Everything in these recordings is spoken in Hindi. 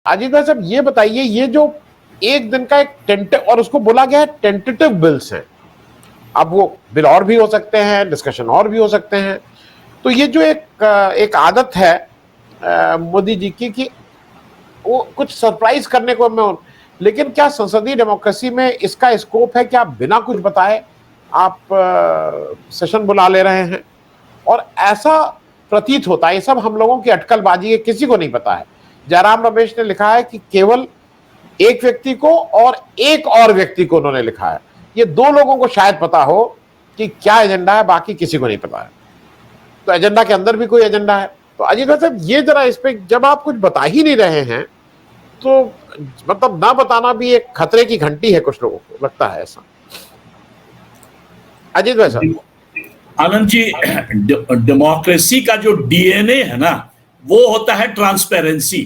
अजीत भाई साहब ये बताइए, ये जो एक दिन का एक टेंटेटिव, और उसको बोला गया है टेंटेटिव बिल्स हैं, अब वो बिल और भी हो सकते हैं, डिस्कशन और भी हो सकते हैं, तो ये जो एक आदत है मोदी जी की वो कुछ सरप्राइज करने को मैं, लेकिन क्या संसदीय डेमोक्रेसी में इसका स्कोप है कि आप बिना कुछ बताए आप सेशन बुला ले रहे हैं? और ऐसा प्रतीत होता है, ये सब हम लोगों की अटकलबाजी है, किसी को नहीं पता है। जयराम रमेश ने लिखा है कि केवल एक व्यक्ति को और एक और व्यक्ति को उन्होंने लिखा है, ये दो लोगों को शायद पता हो कि क्या एजेंडा है, बाकी किसी को नहीं पता है। तो एजेंडा के अंदर भी कोई एजेंडा है। तो अजीत भाई साहब ये जरा इस पे, जब आप कुछ बता ही नहीं रहे हैं तो मतलब ना बताना भी एक खतरे की घंटी है, कुछ लोगों को लगता है ऐसा। अजीत भाई साहब। आनंद जी, डेमोक्रेसी का जो डीएनए है ना, वो होता है ट्रांसपेरेंसी।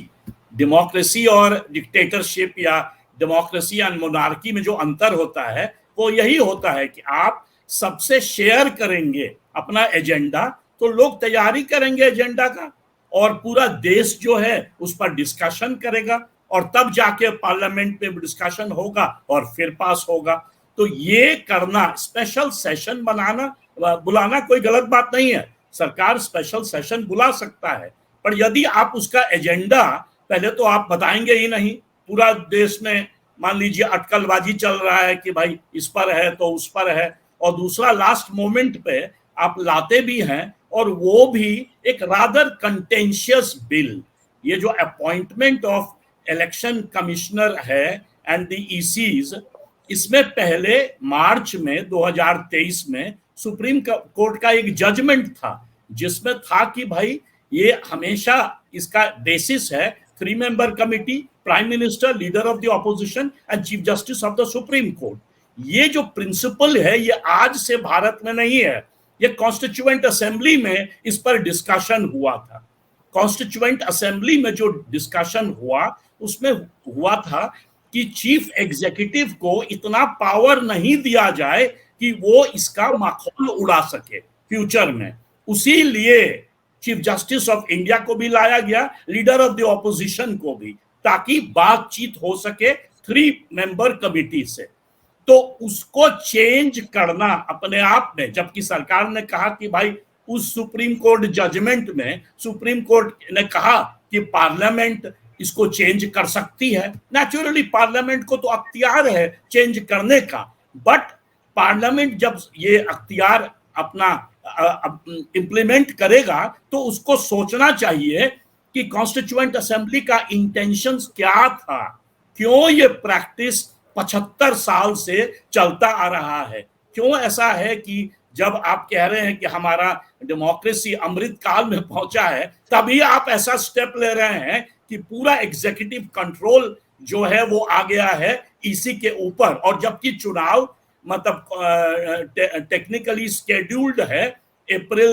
डेमोक्रेसी और डिक्टेटरशिप या डेमोक्रेसी एंड मोनार्की में जो अंतर होता है वो यही होता है कि आप सबसे शेयर करेंगे अपना एजेंडा, तो लोग तैयारी करेंगे एजेंडा का और पूरा देश जो है उस पर डिस्कशन करेगा और तब जाके पार्लियामेंट में डिस्कशन होगा और फिर पास होगा। तो ये करना, स्पेशल सेशन बुलाना कोई गलत बात नहीं है। सरकार स्पेशल सेशन बुला सकता है, पर यदि आप उसका एजेंडा पहले तो आप बताएंगे ही नहीं, पूरा देश में मान लीजिए अटकलबाजी चल रहा है कि भाई इस पर है तो उस पर है, और दूसरा लास्ट मोमेंट पे आप लाते भी हैं और वो भी एक रादर कंटेंशियस बिल। ये जो अपॉइंटमेंट ऑफ इलेक्शन कमिश्नर है एंड द ईसीज, इसमें पहले मार्च में 2023 में सुप्रीम कोर्ट का एक जजमेंट था जिसमें था कि भाई ये हमेशा इसका बेसिस है 3 member committee, prime minister, leader of the opposition and chief justice of the supreme court. ये जो प्रिंसिपल है ये आज से भारत में नहीं है, ये कॉन्स्टिट्यूएंट असेंबली में इस पर डिस्कशन हुआ था। कॉन्स्टिट्यूएंट असेंबली में जो डिस्कशन हुआ उसमें हुआ था कि चीफ एग्जीक्यूटिव को इतना पावर नहीं दिया जाए कि वो इसका माखौल उड़ा सके फ्यूचर में। उसी लिए चीफ जस्टिस ऑफ इंडिया को भी लाया गया, लीडर ऑफ द ऑपोजिशन को भी, ताकि बातचीत हो सके 3 मेंबर कमिटी से। तो उसको चेंज करना अपने आप में, जबकि सरकार ने कहा कि भाई उस सुप्रीम कोर्ट जजमेंट में सुप्रीम कोर्ट ने कहा कि पार्लियामेंट इसको चेंज कर सकती है। नेचुरली पार्लियामेंट को तो अख्तियार है चेंज करने का, बट पार्लियामेंट जब ये अख्तियार अपना इंप्लीमेंट करेगा तो उसको सोचना चाहिए कि कॉन्स्टिट्यूएंट असेंबली का इंटेंशंस क्या था, क्यों ये प्रैक्टिस 75 साल से चलता आ रहा है, क्यों ऐसा है कि जब आप कह रहे हैं कि हमारा डेमोक्रेसी अमृत काल में पहुंचा है तभी आप ऐसा स्टेप ले रहे हैं कि पूरा एग्जीक्यूटिव कंट्रोल जो है वो आ गया है ईसी के ऊपर, और जबकि चुनाव मतलब टेक्निकली स्केड्यूल्ड है अप्रैल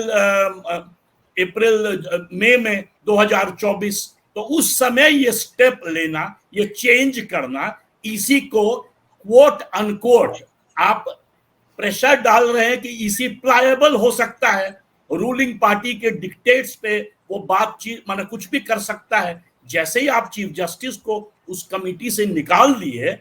मई में 2024। तो उस समय ये स्टेप लेना, ये चेंज करना, ईसी को क्वोट अनकोट आप प्रेशर डाल रहे हैं कि ईसी प्लायबल हो सकता है, रूलिंग पार्टी के डिक्टेट्स पे वो बातचीत माने कुछ भी कर सकता है। जैसे ही आप चीफ जस्टिस को उस कमिटी से निकाल दिए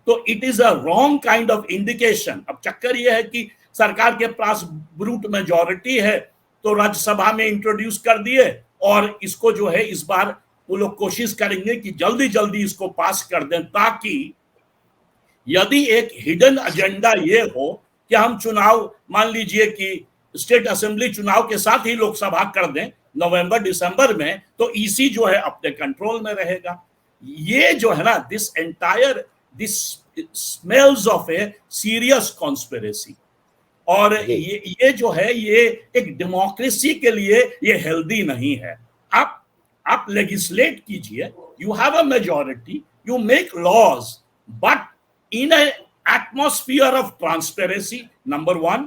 तो it is a wrong kind of indication. अब चक्कर ये है कि सरकार के पास ब्रूट मेजॉरिटी है तो राज्यसभा में इंट्रोड्यूस कर दिए, और इसको जो है इस बार वो लोग कोशिश करेंगे कि जल्दी जल्दी इसको पास कर दें, ताकि यदि एक हिडन एजेंडा ये हो कि हम चुनाव मान लीजिए कि स्टेट असेंबली चुनाव के साथ ही लोकसभा कर दें नवंबर दिसंबर में, तो ईसी जो है अपने कंट्रोल में रहेगा। ये जो है ना, this smells of a serious conspiracy, और ये जो है ये एक डेमोक्रेसी के लिए ये हेल्दी नहीं है। आप लेजिस्लेट कीजिए, you have a majority, you make laws, but in an atmosphere of transparency, number 1.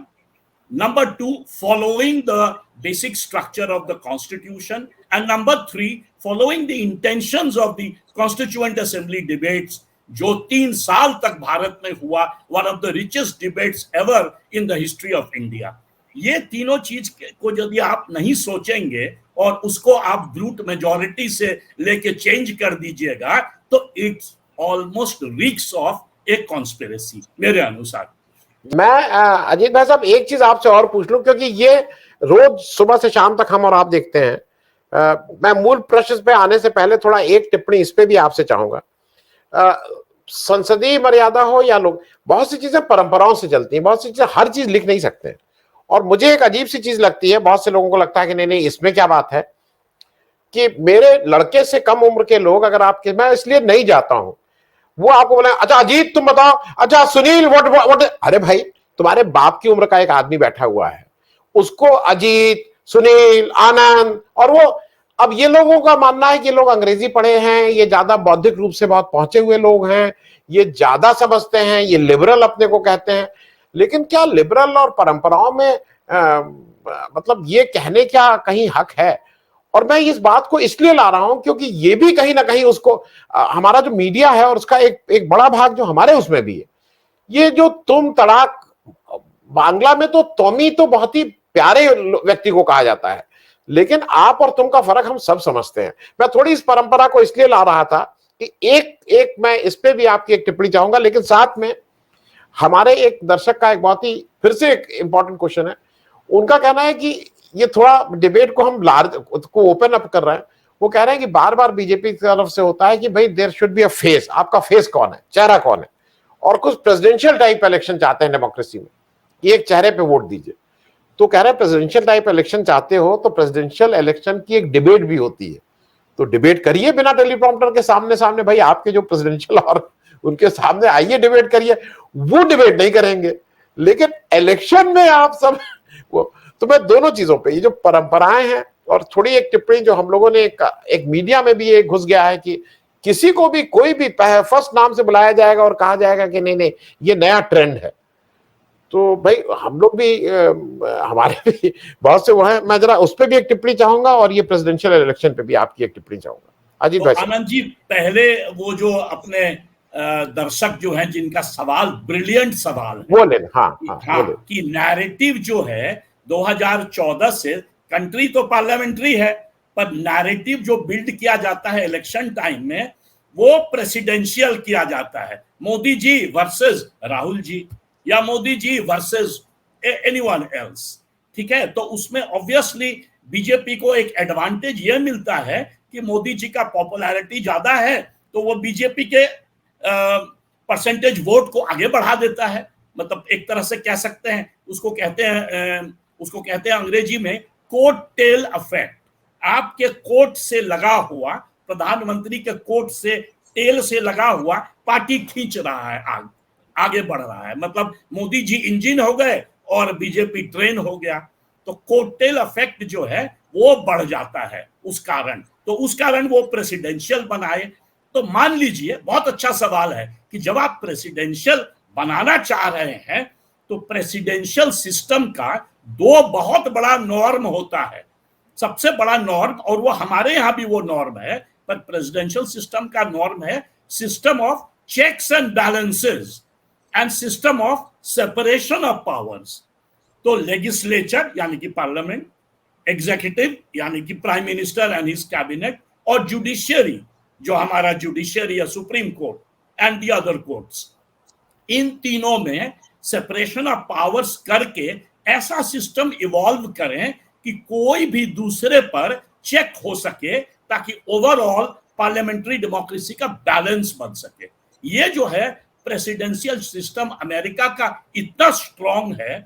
Number 2, following the basic structure of the constitution, and number 3, following the intentions of the constituent assembly debates, जो 3 साल तक भारत में हुआ, one of the richest debates ever in the history of India. ये तीनों चीज को यदि आप नहीं सोचेंगे और उसको आप ब्रूट मेजॉरिटी से लेके चेंज कर दीजिएगा तो इट्स ऑलमोस्ट रिक्स ऑफ ए कॉन्स्पिरेसी मेरे अनुसार। मैं अजीत भाई साहब एक चीज आपसे और पूछ लूं, क्योंकि ये रोज सुबह से शाम तक हम और आप देखते हैं। मैं मूल प्रश्न पे आने से पहले थोड़ा एक टिप्पणी इस पे भी आपसे चाहूंगा। संसदीय मर्यादा हो या लोग, बहुत सी चीजें परंपराओं से चलती हैं, बहुत सी चीजें हर चीज लिख नहीं सकते हैं। और मुझे एक अजीब सी चीज लगती है, बहुत से लोगों को लगता है कि नहीं नहीं इसमें क्या बात है, कि मेरे लड़के से कम उम्र के लोग अगर आपके, मैं इसलिए नहीं जाता हूं, वो आपको बोले अच्छा अजीत तुम बताओ, अच्छा सुनील व्हाट, अरे भाई तुम्हारे बाप की उम्र का एक आदमी बैठा हुआ है, उसको अजीत, सुनील, आनंद, और वो, अब ये लोगों का मानना है कि लोग अंग्रेजी पढ़े हैं, ये ज्यादा बौद्धिक रूप से बहुत पहुंचे हुए लोग हैं, ये ज्यादा समझते हैं, ये लिबरल अपने को कहते हैं। लेकिन क्या लिबरल और परंपराओं में मतलब ये कहने क्या कहीं हक है? और मैं इस बात को इसलिए ला रहा हूं क्योंकि ये भी कहीं ना कहीं उसको हमारा जो मीडिया है और उसका एक बड़ा भाग जो हमारे उसमें भी है, ये जो तुम तड़ाक, बांग्ला में तो तोमी तो बहुत ही प्यारे व्यक्ति को कहा जाता है, लेकिन आप और तुम का फर्क हम सब समझते हैं। मैं थोड़ी इस परंपरा को इसलिए ला रहा था कि एक मैं इस पे भी आपकी एक टिप्पणी चाहूंगा, लेकिन साथ में हमारे एक दर्शक का एक बहुत ही फिर से एक इंपॉर्टेंट क्वेश्चन है। उनका कहना है कि ये थोड़ा डिबेट को हम लार्ज को ओपन अप कर रहे हैं। वो कह रहे हैं कि बार बार बीजेपी की तरफ से होता है कि भाई there should be a face, आपका फेस कौन है, चेहरा कौन है, और कुछ प्रेसिडेंशियल टाइप इलेक्शन चाहते हैं डेमोक्रेसी में कि एक चेहरे पे वोट दीजिए। तो कह रहे हैं प्रेसिडेंशियल टाइप इलेक्शन चाहते हो तो प्रेसिडेंशियल इलेक्शन की एक डिबेट भी होती है, तो डिबेट करिए बिना टेलीप्रॉम्प्टर के सामने सामने, भाई आपके जो प्रेसिडेंशियल और उनके सामने आइए डिबेट करिए। वो डिबेट नहीं करेंगे, लेकिन इलेक्शन में आप सब वो, तो मैं दोनों चीजों पे, ये जो परंपराएं हैं और थोड़ी एक टिप्पणी जो हम लोगों ने एक मीडिया में भी एक घुस गया है कि किसी को भी कोई भी फर्स्ट नाम से बुलाया जाएगा और कहा जाएगा कि नहीं नहीं ये नया ट्रेंड है। तो भाई हम लोग भी हमारे भी बहुत से वो है, मैं जरा उस पर भी एक टिप्पणी चाहूंगा और ये प्रेसिडेंशियल इलेक्शन पे भी आपकी एक टिप्पणी चाहूंगा। अजीत तो भाई आनंद जी, पहले वो जो अपने दर्शक जो हैं जिनका सवाल ब्रिलियंट सवाल है, वो लेना, हाँ हाँ हाँ, वो ले। कि नैरेटिव जो है 2014 से, कंट्री तो पार्लियामेंट्री है पर नैरेटिव जो बिल्ड किया जाता है इलेक्शन टाइम में वो प्रेसिडेंशियल किया जाता है। मोदी जी वर्सेस राहुल जी या Modi ji versus anyone else, ठीक है। तो उसमें ऑब्वियसली बीजेपी को एक एडवांटेज ये मिलता है कि मोदी जी का पॉपुलैरिटी ज्यादा है तो वो बीजेपी के परसेंटेज वोट को आगे बढ़ा देता है। मतलब एक तरह से कह सकते हैं, उसको कहते हैं अंग्रेजी में कोट टेल इफेक्ट। आपके कोट से लगा हुआ, प्रधानमंत्री के कोट से, टेल से लगा हुआ पार्टी खींच रहा है, आगे बढ़ रहा है। मतलब मोदी जी इंजन हो गए और बीजेपी ट्रेन हो गया, तो कोटेल इफेक्ट जो है वो बढ़ जाता है उस कारण। तो उस कारण वो प्रेसिडेंशियल बनाए। तो मान लीजिए, बहुत अच्छा सवाल है कि जब आप प्रेसिडेंशियल बनाना चाह रहे हैं तो प्रेसिडेंशियल सिस्टम का दो बहुत बड़ा नॉर्म होता है। सबसे बड़ा नॉर्म, और वो हमारे यहां भी वो नॉर्म है, पर प्रेसिडेंशियल सिस्टम का नॉर्म है system of checks and balances and system of separation of powers. तो लेजिस्लेचर यानी कि पार्लियामेंट, एग्जीक्यूटिव यानी कि prime minister and his cabinet, और जुडिशियरी जो हमारा जुडिशियरी या supreme court and the other courts, इन तीनों में सेपरेशन ऑफ पावर्स करके ऐसा सिस्टम इवॉल्व करें कि कोई भी दूसरे पर चेक हो सके, ताकि ओवरऑल पार्लियामेंट्री डेमोक्रेसी का बैलेंस बन सके। ये जो है प्रेसिडेंशियल सिस्टम अमेरिका का इतना स्ट्रांग है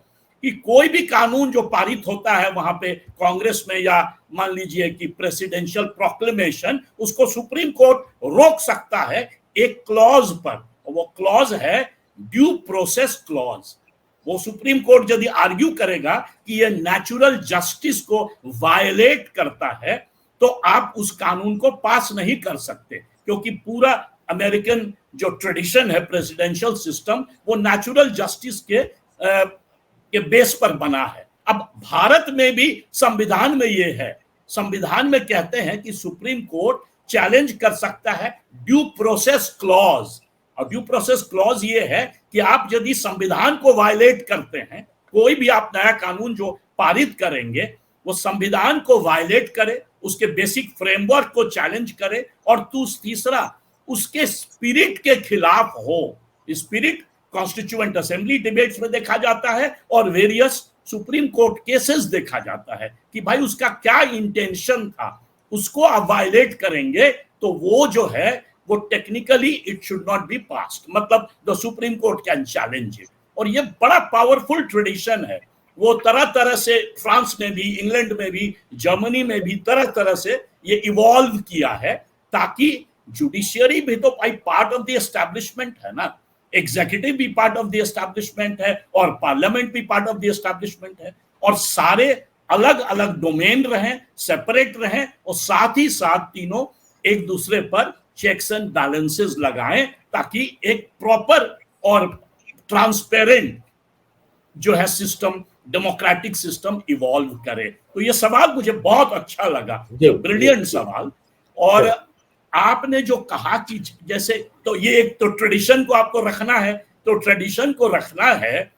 कि कोई भी कानून जो पारित होता है वहां पे कांग्रेस में, या मान लीजिए कि प्रेसिडेंशियल प्रोक्लेमेशन, उसको सुप्रीम कोर्ट रोक सकता है एक क्लॉज पर। वो क्लॉज है ड्यू प्रोसेस क्लॉज। वो सुप्रीम कोर्ट यदि आर्ग्यू करेगा कि ये नेचुरल जस्टिस को वायलेट करता है तो आप उस कानून को पास नहीं कर सकते, क्योंकि पूरा अमेरिकन जो ट्रेडिशन है प्रेसिडेंशियल सिस्टम वो नेचुरल जस्टिस के बेस पर बना है। अब भारत में भी संविधान में ये है, संविधान में कहते हैं कि सुप्रीम कोर्ट चैलेंज कर सकता है ड्यू प्रोसेस क्लॉज। और ड्यू प्रोसेस क्लॉज ये है कि आप यदि संविधान को वायलेट करते हैं कोई भी आप नया कानून जो पारित करेंगे वो संविधान को वायलेट करे, उसके बेसिक फ्रेमवर्क को चैलेंज करे, और तीसरा उसके स्पिरिट के खिलाफ हो। स्पिरिट कॉन्स्टिट्यूएंट असेंबली डिबेट्स में देखा जाता है और वेरियस सुप्रीम कोर्ट केसेस देखा जाता है कि भाई उसका क्या इंटेंशन था। उसको आप वायलेट करेंगे तो वो जो है वो technically it should not be passed, मतलब the supreme court can challenge it. और ये बड़ा पावरफुल ट्रेडिशन है, वो तरह तरह से फ्रांस में भी, इंग्लैंड में भी, जर्मनी में भी तरह तरह से ये इवॉल्व किया है, ताकि जुडिशियरी भी तो पार्ट ऑफ द एस्टैब्लिशमेंट है ना, एग्जीक्यूटिव भी पार्ट ऑफ द एस्टैब्लिशमेंट है और पार्लियामेंट भी पार्ट ऑफ द एस्टैब्लिशमेंट है, और सारे अलग अलग डोमेन रहें, सेपरेट रहें, और साथ ही साथ तीनों एक दूसरे पर चेक्स एंड बैलेंसेस लगाएं, ताकि एक प्रॉपर और ट्रांसपेरेंट जो है सिस्टम, डेमोक्रेटिक सिस्टम इवॉल्व करे। तो ये सवाल मुझे बहुत अच्छा लगा, ब्रिलियंट सवाल। और आपने जो कहा कि जैसे, तो ये एक तो ट्रेडिशन को आपको रखना है, तो ट्रेडिशन को रखना है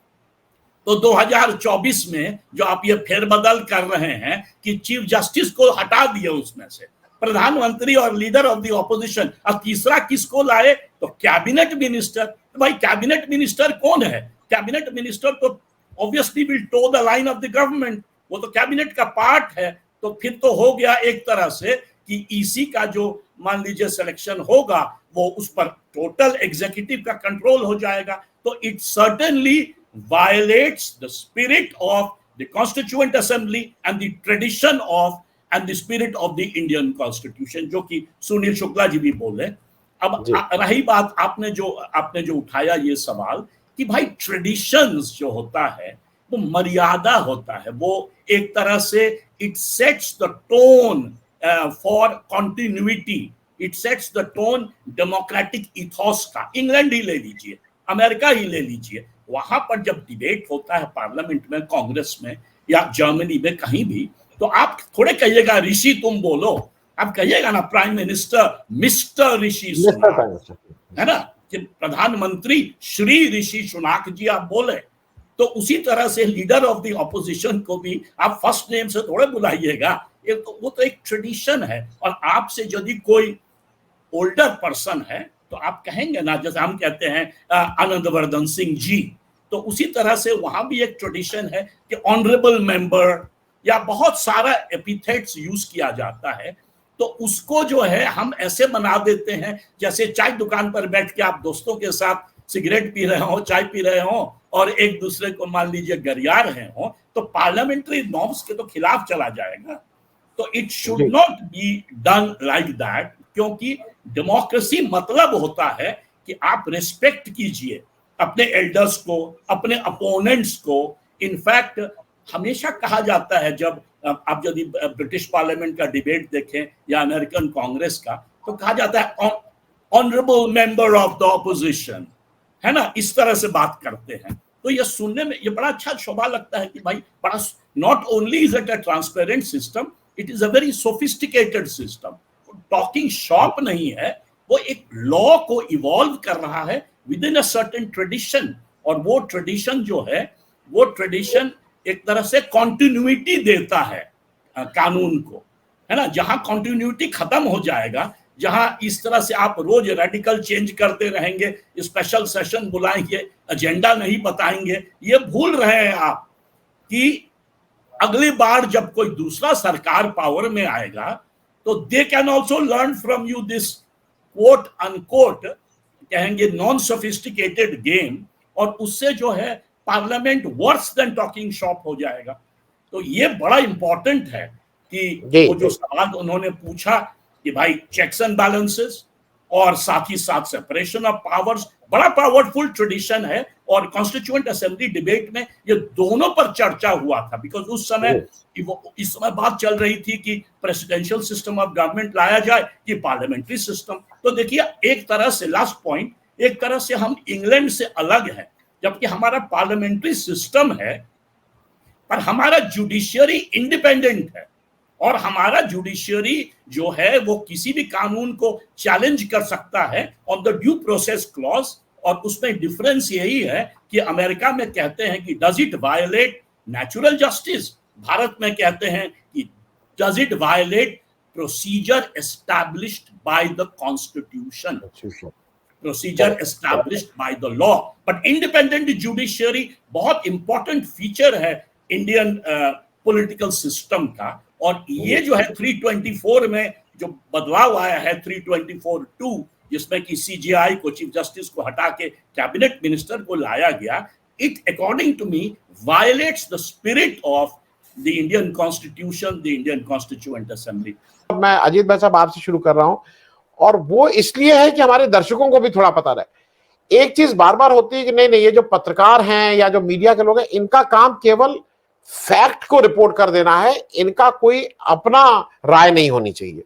तो 2024 में जो आप ये फेरबदल कर रहे हैं कि चीफ जस्टिस को हटा दिए, उसमें से प्रधानमंत्री और लीडर ऑफ द ऑपोजिशन, अब तीसरा किसको लाए, तो कैबिनेट मिनिस्टर। तो भाई कैबिनेट मिनिस्टर कौन है? कैबिनेट मिनिस्टर तो obviously will toe the line of the government, वो तो कैबिनेट का पार्ट है। तो फिर तो हो गया एक तरह से कि ईसी का जो मान लीजिए सिलेक्शन होगा वो उस पर टोटल एग्जीक्यूटिव का कंट्रोल हो जाएगा। तो it certainly violates the spirit of the Constituent Assembly and the tradition of and the spirit of the Indian Constitution, जो कि सुनील शुक्ला जी भी बोले। अब रही बात आपने जो उठाया ये सवाल कि भाई ट्रेडिशंस जो होता है वो मर्यादा होता है, वो एक तरह से it sets the tone for continuity, it sets the tone democratic ethos का। इंग्लैंड ही ले लीजिए, अमेरिका ही ले लीजिए, वहां पर जब डिबेट होता है पार्लियामेंट में, कांग्रेस में या जर्मनी में कहीं भी, तो आप थोड़े कहिएगा ऋषि तुम बोलो, आप कहिएगा ना प्राइम मिनिस्टर मिस्टर ऋषि सुनाक, है ना, कि प्रधानमंत्री श्री ऋषि सुनाक जी आप बोले। तो उसी तरह से लीडर ऑफ द ऑपोजिशन को भी आप फर्स्ट नेम से थोड़े बुलाइएगा, वो तो एक ट्रेडिशन है। और आपसे यदि कोई ओल्डर पर्सन है तो आप कहेंगे ना, जैसे हम कहते हैं आनंदवर्धन सिंह जी, तो उसी तरह से वहां भी एक ट्रेडिशन है कि ऑनरेबल मेंबर या बहुत सारा एपिथेट्स यूज किया जाता है। तो उसको जो है हम ऐसे बना देते हैं जैसे चाय दुकान पर बैठ के आप दोस्तों के साथ सिगरेट पी रहे हो, चाय पी रहे हो और एक दूसरे को मान लीजिए गरिया रहे हो, तो पार्लियामेंट्री नॉर्म्स के तो खिलाफ चला जाएगा। तो it should not be done like that, क्योंकि डेमोक्रेसी मतलब होता है कि आप रिस्पेक्ट कीजिए अपने एल्डर्स को, अपने अपोनेंट्स को। इनफैक्ट हमेशा कहा जाता है, जब आप यदि ब्रिटिश पार्लियामेंट का डिबेट देखें या अमेरिकन कांग्रेस का, तो कहा जाता है honourable member of the opposition, है ना, इस तरह से बात करते हैं। तो ये सुनने में ये बड़ा अच्छा शोभा लगता है कि भाई बड़ा, not only is it a transparent system, it is a very sophisticated system. Talking shop नहीं है, वो एक लॉ को इवॉल्व कर रहा है with in a certain tradition. और वो ट्रेडिशन जो है, वो ट्रेडिशन एक तरह से कॉन्टिन्यूटी देता है कानून को, है ना। जहां कॉन्टिन्यूटी खत्म हो जाएगा, जहां इस तरह से आप रोज रेडिकल चेंज करते रहेंगे, स्पेशल सेशन बुलाएंगे, एजेंडा नहीं बताएंगे, ये भूल रहे हैं आप कि अगली बार जब कोई दूसरा सरकार पावर में आएगा तो they can also learn from you this quote unquote, कहेंगे नॉन सोफिस्टिकेटेड गेम, और उससे जो है parliament worse than talking shop हो जाएगा। तो ये बड़ा इंपॉर्टेंट है कि वो जो सवाल उन्होंने पूछा कि भाई चेक्स एंड बैलेंसेस और साथ ही साथ सेपरेशन ऑफ पावर्स, बड़ा पावरफुल ट्रेडिशन है। और कॉन्स्टिट्यूएंट असेंबली डिबेट में ये दोनों पर चर्चा हुआ था, बिकॉज उस समय इस समय बात चल रही थी कि प्रेसिडेंशियल सिस्टम ऑफ गवर्नमेंट लाया जाए कि पार्लियामेंट्री सिस्टम। तो देखिए, एक तरह से लास्ट पॉइंट, एक तरह से हम इंग्लैंड से अलग हैं, जबकि हमारा पार्लियामेंट्री सिस्टम है, पर हमारा जुडिशियरी इंडिपेंडेंट है। और हमारा जुडिशियरी जो है वो किसी भी कानून को चैलेंज कर सकता है on the due process clause और उसमें डिफरेंस यही है कि अमेरिका में कहते हैं कि does it violate natural justice, Bharat में कहते हैं कि does it violate procedure established by the constitution, procedure established by the law. But independent judiciary बहुत इंपॉर्टेंट फीचर है इंडियन पॉलिटिकल सिस्टम का, और ये जो है 324 में जो बदलाव आया है 324(2), जिसमें कि सीजीआई को, चीफ जस्टिस को हटा के कैबिनेट मिनिस्टर को लाया गया, it according to me violates the spirit of the Indian constitution, the Indian constituent assembly. मैं अजीत भाई साहब आपसे शुरू कर रहा हूं, और वो इसलिए है कि हमारे दर्शकों को भी थोड़ा पता रहे। एक चीज बार बार होती है कि नहीं नहीं, ये जो पत्रकार हैं या जो मीडिया के लोग हैं, इनका काम केवल फैक्ट को रिपोर्ट कर देना है, इनका कोई अपना राय नहीं होनी चाहिए।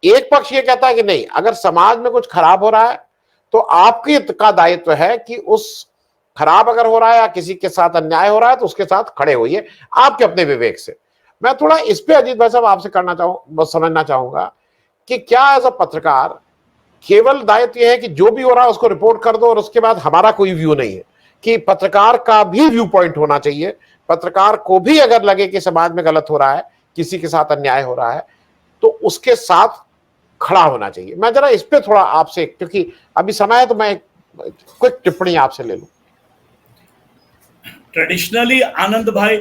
एक पक्ष ये कहता है कि नहीं, अगर समाज में कुछ खराब हो रहा है तो आपकी का दायित्व है कि उस खराब अगर हो रहा है या किसी के साथ अन्याय हो रहा है तो उसके साथ खड़े होइए आपके अपने विवेक से। मैं थोड़ा इस पे अजीत भाई साहब आपसे समझना चाहूंगा कि क्या एज अ पत्रकार केवल दायित्व यह है कि जो भी हो रहा है उसको रिपोर्ट कर दो और उसके बाद हमारा कोई व्यू नहीं है, कि पत्रकार का भी व्यू पॉइंट होना चाहिए, पत्रकार को भी अगर लगे कि समाज में गलत हो रहा है, किसी के साथ अन्याय हो रहा है, तो उसके साथ खड़ा होना चाहिए। मैं जरा इस पे थोड़ा आपसे, क्योंकि अभी समय है, तो मैं क्विक टिप्पणी आपसे ले लूं। ट्रेडिशनली आनंद भाई,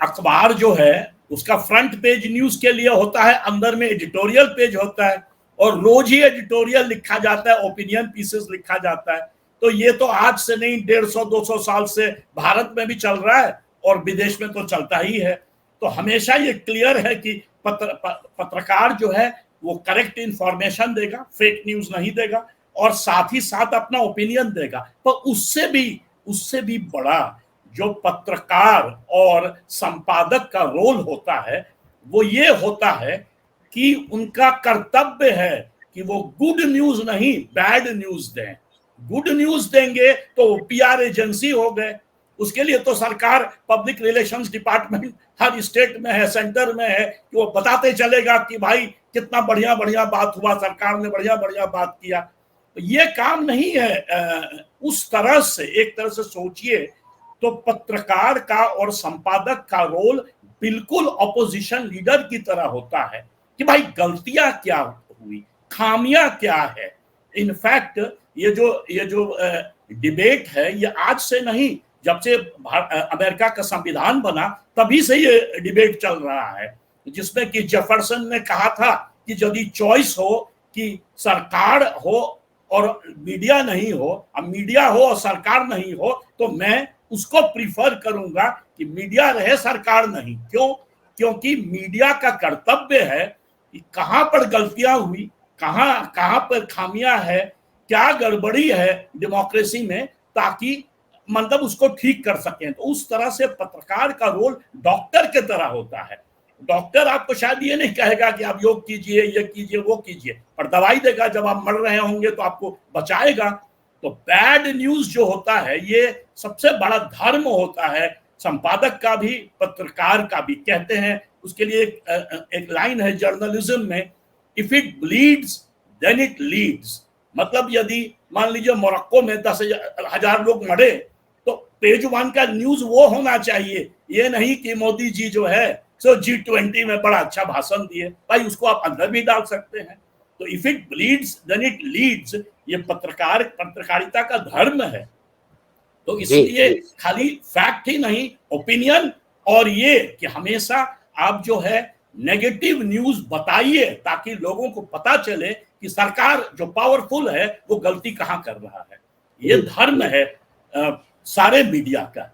अखबार जो है उसका फ्रंट पेज न्यूज के लिए होता है, अंदर में एडिटोरियल पेज होता है, और रोज ही एडिटोरियल लिखा जाता है, ओपिनियन पीसेस लिखा जाता है। तो ये तो आज से नहीं, 150-200 साल से भारत में भी चल रहा है और विदेश में तो चलता ही है। तो हमेशा ये क्लियर है कि पत्रकार जो है वो करेक्ट इंफॉर्मेशन देगा, फेक न्यूज नहीं देगा, और साथ ही साथ अपना ओपिनियन देगा। पर उससे भी बड़ा जो पत्रकार और संपादक का रोल होता है वो ये होता है कि उनका कर्तव्य है कि वो गुड न्यूज नहीं बैड न्यूज दें। गुड न्यूज देंगे तो पीआर एजेंसी हो गए, उसके लिए तो सरकार, पब्लिक रिलेशंस डिपार्टमेंट हर स्टेट में है, सेंटर में है, कि वो बताते चलेगा कि भाई कितना बढ़िया बढ़िया बात हुआ, सरकार ने बढ़िया बढ़िया बात किया। तो ये काम नहीं है उस तरह से। एक तरह से सोचिए तो पत्रकार का और संपादक का रोल बिल्कुल ऑपोजिशन लीडर की तरह होता है कि भाई गलतियां क्या हुई, खामियां क्या है। इनफैक्ट ये जो डिबेट है ये आज से नहीं, जब से अमेरिका का संविधान बना तभी से ये डिबेट चल रहा है, जिसमें कि जेफरसन ने कहा था कि यदि चॉइस हो कि सरकार हो और मीडिया नहीं हो, अब मीडिया हो और सरकार नहीं हो, तो मैं उसको प्रीफर करूंगा कि मीडिया रहे, सरकार नहीं। क्यों? क्योंकि मीडिया का कर्तव्य है कि कहां पर गलतियां हुई, कहां पर खामियां है, क्या गड़बड़ी है डेमोक्रेसी में, ताकि मतलब उसको ठीक कर सकें। तो उस तरह से पत्रकार का रोल डॉक्टर के तरह होता है। डॉक्टर आपको शायद ये नहीं कहेगा कि आप योग कीजिए, ये कीजिए, वो कीजिए, पर दवाई देगा जब आप मर रहे होंगे तो आपको बचाएगा। तो बैड न्यूज जो होता है ये सबसे बड़ा धर्म होता है, संपादक का भी पत्रकार का भी। कहते हैं उसके लिए एक लाइन है जर्नलिज्म में, if it bleeds then it leads. मतलब यदि मान लीजिए मोरक्को में 10,000 लोग मरे तो पेज 1 का न्यूज वो होना चाहिए, ये नहीं कि मोदी जी जो है सो G20 में बड़ा अच्छा भाषण दिए। भाई उसको आप अंदर भी डाल सकते हैं। तो if it bleeds then it leads, ये पत्रकारिता का धर्म है। तो इसलिए खाली फैक्ट ही नहीं, ओपिनियन, और ये कि हमेशा आप जो है नेगेटिव न्यूज बताइए ताकि लोगों को पता चले कि सरकार जो पावरफुल है वो गलती कहां कर रहा है। ये धर्म है सारे मीडिया का।